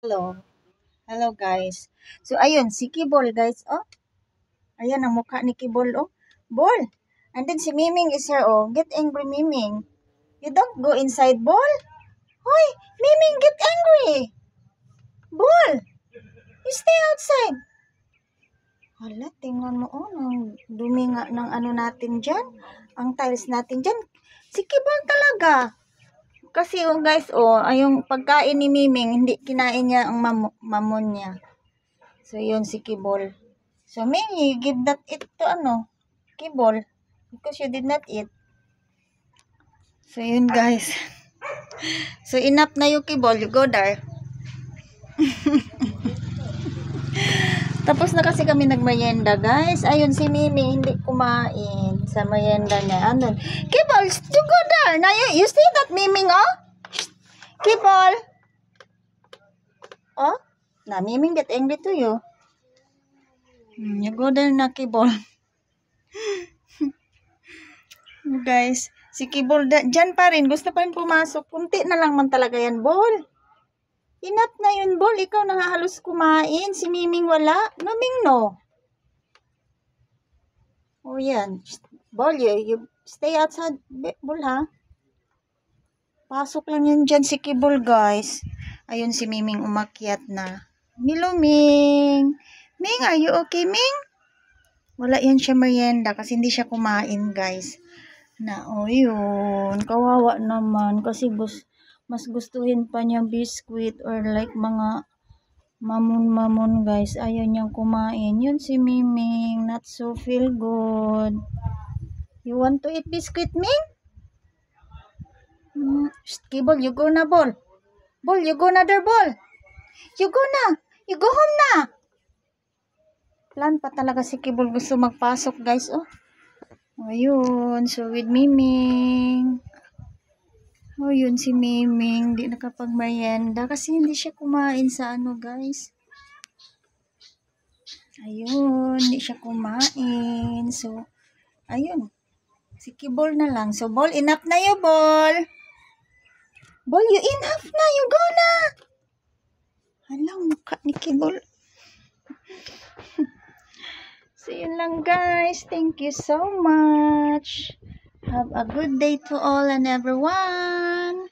Hello. Hello guys. So ayun, si Kibol guys. Oh, ayan ang mukha ni Kibol. Oh, Bol. And then si Miming is here. Oh, get angry Miming. You don't go inside, Bol. Hoy, Miming, get angry. Bol, you stay outside. Hala, tingnan mo. Oh, ang dumi nga ng ano natin dyan. Ang tiles natin dyan. Si Kibol talaga. Kasi yung guys, yung pagkain ni Miming, hindi kinain niya ang mamon niya. So, yun si Kibol. So, Ming, you give that it to Kibol. Because you did not eat. So, yun guys. So, enough na yung Kibol. You go there. Tapos na kasi kami nagmerienda, guys. Ayun, si Mimi, hindi kumain sa merienda niya. Ano? Kibol, you go there. Now, you see that Miming, oh? Kibol. Oh? Na, Miming get angry to you. You go there na, Kibol. Guys, si Kibol, dyan pa rin. Gusto pa rin pumasok. Kunti na lang man talaga yan, Bol. Enough na yun, Bol. Ikaw na nga halos kumain. Si Miming wala. Miming, no. Oh, yan. Bol, you stay outside, Bol, ha? Pasok lang yun dyan si Kibol, guys. Ayun si Miming umakyat na. Hello, Ming. Ming, are you okay, Ming? Wala yan siya merienda kasi hindi siya kumain, guys. Yun. Kawawa naman kasi mas gustuhin pa niya biscuit or like mga mamon, guys. Ayaw niyang kumain. Yun si Miming. Not so feel good. You want to eat biscuit, Ming? Kibol, you go na, Bol. Bol, you go na there, Bol. You go na. You go home na. Plan pa talaga si Kibol gusto magpasok, guys. Oh. Ayun. So, with Miming. Oh, yun si Miming. Hindi nakapag-merienda kasi hindi siya kumain sa guys. Ayun. Hindi siya kumain. So, ayun. Si Kibol na lang. So, Bol, enough na you, Bol. Bol, you enough na. You go na. Alang mukha ni Kibol. So, yun lang, guys. Thank you so much. Have a good day to all and everyone.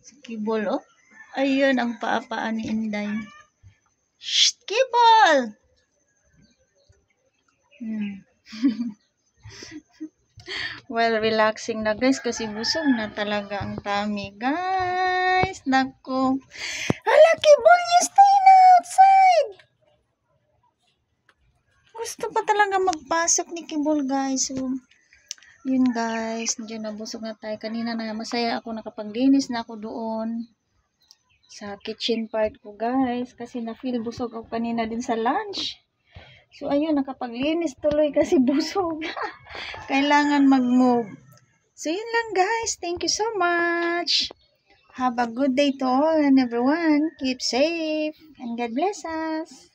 Si Kibol, oh. Ayun, ang paapaan ni Inday. Shh, Kibol! Well, relaxing na, guys, kasi busog na talaga ang tummy, guys. Naku. Hala, Kibol, you stay na outside. Gusto pa talaga magpasok ni Kibol, guys. So, yun, guys. Diyan na, busog na tayo. Kanina na masaya ako, nakapaglinis na ako doon sa kitchen part ko, guys. Kasi na-feel busog ako kanina din sa lunch. So, ayun, nakapaglinis tuloy kasi busog. Kailangan mag-move. So, yun lang, guys. Thank you so much. Have a good day to all and everyone. Keep safe and God bless us.